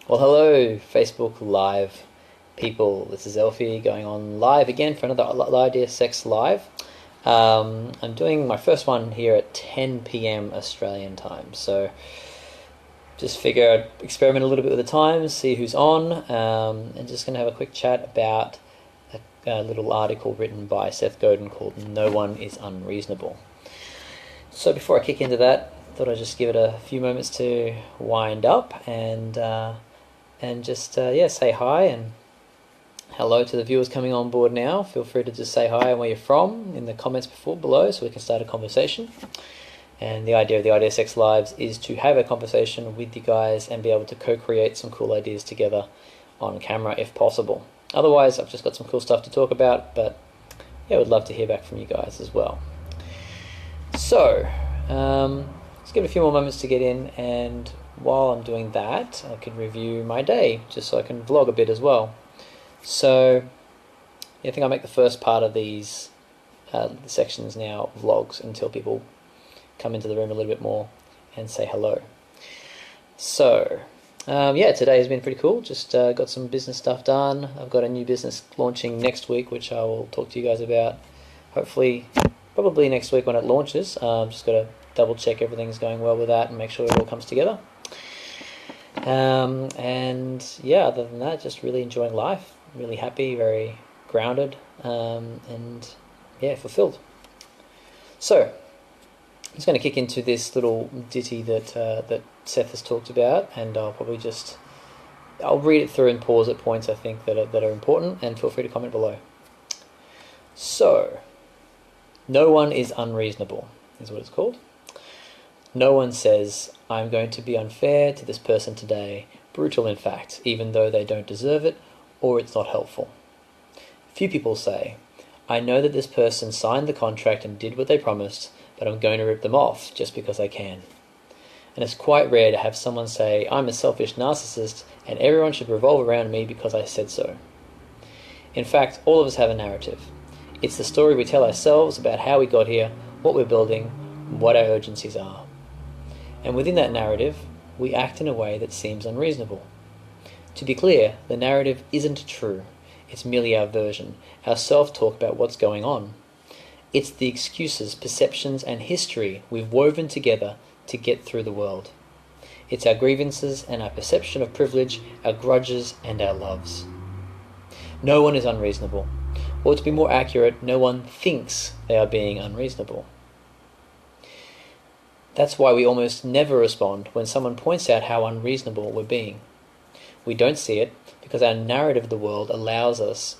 Well, hello, Facebook Live people. This is Elfie going on live again for another Idea Sex Live. I'm doing my first one here at 10 p.m. Australian time, so just figure I'd experiment a little bit with the times, see who's on, and just going to have a quick chat about a little article written by Seth Godin called "No One Is Unreasonable." So before I kick into that, I thought I'd just give it a few moments to wind up and just say hi and hello to the viewers coming on board now. Feel free to just say hi and where you're from in the comments below so we can start a conversation. And the idea of the Idea Sex Lives is to have a conversation with you guys and be able to co-create some cool ideas together on camera if possible. Otherwise, I've just got some cool stuff to talk about, but yeah, I would love to hear back from you guys as well. So, let's give it a few more moments to get in, and while I'm doing that, I can review my day, just so I can vlog a bit as well. So, I think I'll make the first part of these sections now vlogs until people come into the room a little bit more and say hello. So, today has been pretty cool. Just got some business stuff done. I've got a new business launching next week, which I will talk to you guys about. Hopefully, probably next week when it launches. Just got to double check everything's going well with that and make sure it all comes together. Other than that, just really enjoying life. Really happy, very grounded, fulfilled. So, I'm just going to kick into this little ditty that Seth has talked about, and I'll read it through and pause at points I think that are important, and feel free to comment below. So, no one is unreasonable, is what it's called. No one says, I'm going to be unfair to this person today, brutal in fact, even though they don't deserve it, or it's not helpful. Few people say, I know that this person signed the contract and did what they promised, but I'm going to rip them off just because I can. And it's quite rare to have someone say, I'm a selfish narcissist and everyone should revolve around me because I said so. In fact, all of us have a narrative. It's the story we tell ourselves about how we got here, what we're building, what our urgencies are. And within that narrative, we act in a way that seems unreasonable. To be clear, the narrative isn't true. It's merely our version, our self-talk about what's going on. It's the excuses, perceptions, and history we've woven together to get through the world. It's our grievances and our perception of privilege, our grudges and our loves. No one is unreasonable. Or to be more accurate, no one thinks they are being unreasonable. That's why we almost never respond when someone points out how unreasonable we're being. We don't see it because our narrative of the world allows us,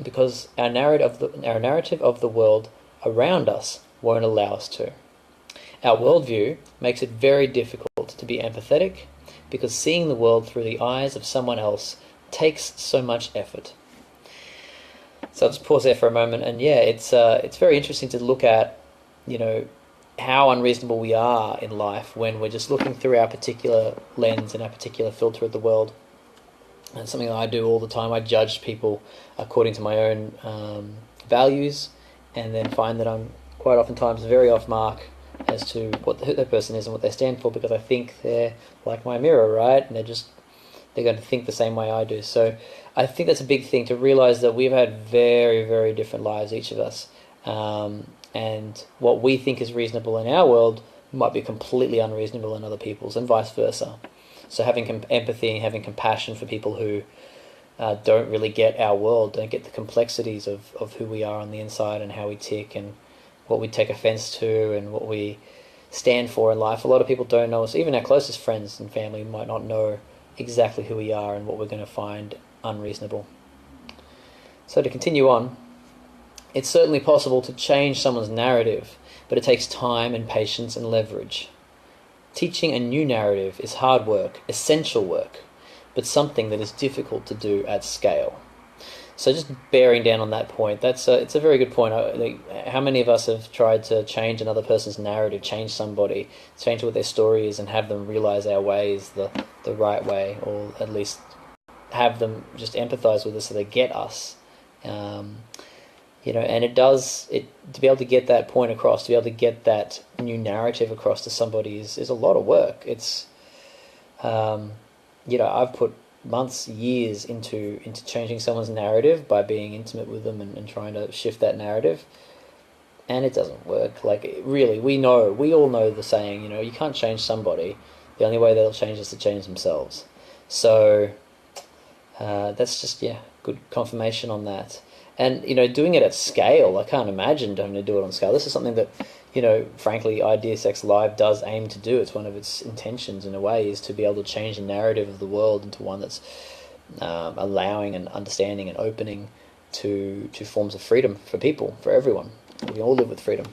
because our narrative of the world around us won't allow us to. Our worldview makes it very difficult to be empathetic because seeing the world through the eyes of someone else takes so much effort. So I'll just pause there for a moment, and it's very interesting to look at, how unreasonable we are in life when we're just looking through our particular lens and our particular filter of the world. And it's something that I do all the time. I judge people according to my own values, and then find that I'm quite oftentimes very off mark as to who that person is and what they stand for, because I think they're like my mirror, right? And they're going to think the same way I do. So I think that's a big thing, to realize that we've had very, very different lives, each of us. And what we think is reasonable in our world might be completely unreasonable in other people's, and vice versa. So having empathy and having compassion for people who don't really get our world, don't get the complexities of who we are on the inside and how we tick and what we take offense to and what we stand for in life. A lot of people don't know us. Even our closest friends and family might not know exactly who we are and what we're going to find unreasonable. So to continue on, it's certainly possible to change someone's narrative, but it takes time and patience and leverage. Teaching a new narrative is hard work, essential work, but something that is difficult to do at scale. So just bearing down on that point, it's a very good point. How many of us have tried to change another person's narrative, change somebody, change what their story is, and have them realize our way is the right way, or at least have them just empathize with us so they get us. And to be able to get that point across, to be able to get that new narrative across to somebody is a lot of work. It's, I've put months, years into changing someone's narrative by being intimate with them and trying to shift that narrative, and it doesn't work. Like, really, we all know the saying, you can't change somebody. The only way they'll change is to change themselves. So that's just, good confirmation on that. And, doing it at scale, I can't imagine having to do it on scale. This is something that, frankly, IdeaSex Live does aim to do. It's one of its intentions, in a way, is to be able to change the narrative of the world into one that's allowing and understanding and opening to forms of freedom for people, for everyone. We all live with freedom.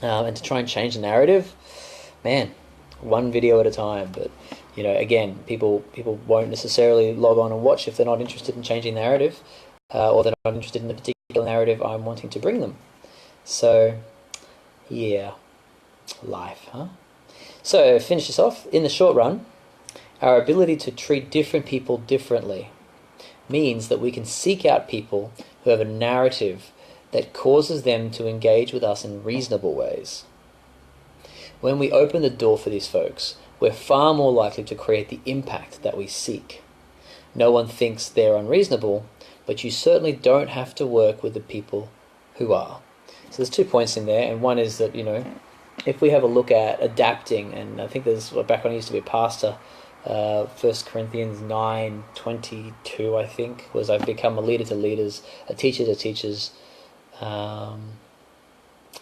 And to try and change the narrative, man, one video at a time. But, again, people won't necessarily log on and watch if they're not interested in changing narrative, or they're not interested in the particular narrative I'm wanting to bring them. So, yeah, life, huh? So, finish this off. In the short run, our ability to treat different people differently means that we can seek out people who have a narrative that causes them to engage with us in reasonable ways. When we open the door for these folks, we're far more likely to create the impact that we seek. No one thinks they're unreasonable, but you certainly don't have to work with the people who are. So there's 2 points in there, and one is that, if we have a look at adapting, and I think there's, back when I used to be a pastor, 1 Corinthians 9:22, I think, was I've become a leader to leaders, a teacher to teachers, and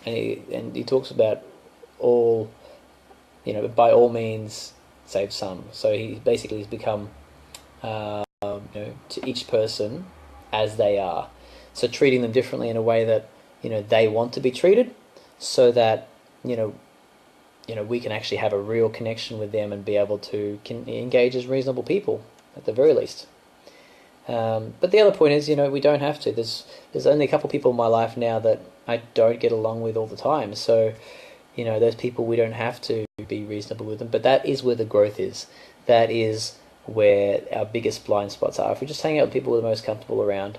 he talks about all, by all means save some. So he basically has become, to each person as they are. So treating them differently in a way that, they want to be treated, so that, we can actually have a real connection with them and be able to engage as reasonable people, at the very least. But the other point is, we don't have to. There's only a couple of people in my life now that I don't get along with all the time. So, those people, we don't have to be reasonable with them. But that is where the growth is. That is where our biggest blind spots are. If we just hang out with people we're the most comfortable around,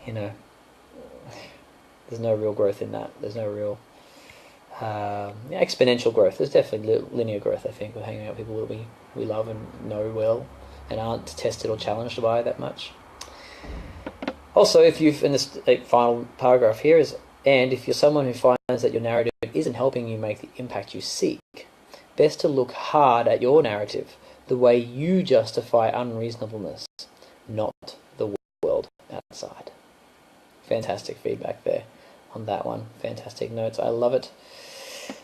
there's no real growth in that. There's no real exponential growth. There's definitely linear growth, I think, with hanging out with people that we love and know well and aren't tested or challenged by that much. Also, if you've, in this final paragraph here, and if you're someone who finds that your narrative isn't helping you make the impact you seek, best to look hard at your narrative, the way you justify unreasonableness, not the world outside. Fantastic feedback there on that one. Fantastic notes. I love it.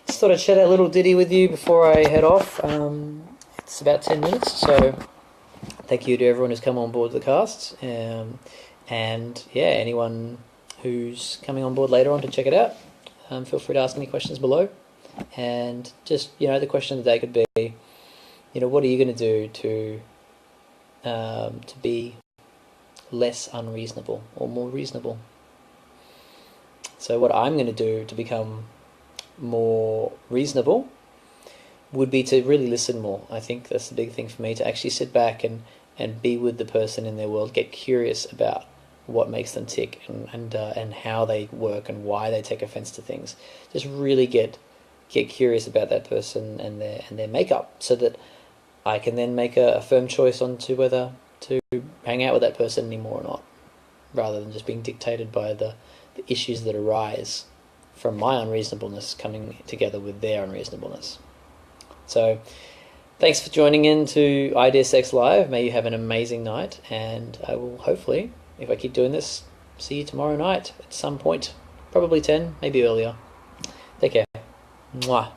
Just thought I'd share that little ditty with you before I head off. It's about 10 minutes, so thank you to everyone who's come on board the cast. And yeah, anyone who's coming on board later on to check it out, feel free to ask any questions below. And just, the question of the day could be, what are you going to do to be less unreasonable or more reasonable? So what I'm going to do to become more reasonable would be to really listen more. I think that's the big thing for me, to actually sit back and be with the person in their world, get curious about what makes them tick and how they work and why they take offense to things. Just really get curious about that person and their makeup, so that I can then make a firm choice on to whether to hang out with that person anymore or not, rather than just being dictated by the issues that arise from my unreasonableness coming together with their unreasonableness. So, thanks for joining in to IdeaSex Live. May you have an amazing night, and I will hopefully, if I keep doing this, see you tomorrow night at some point. Probably 10, maybe earlier. Take care. Mwah.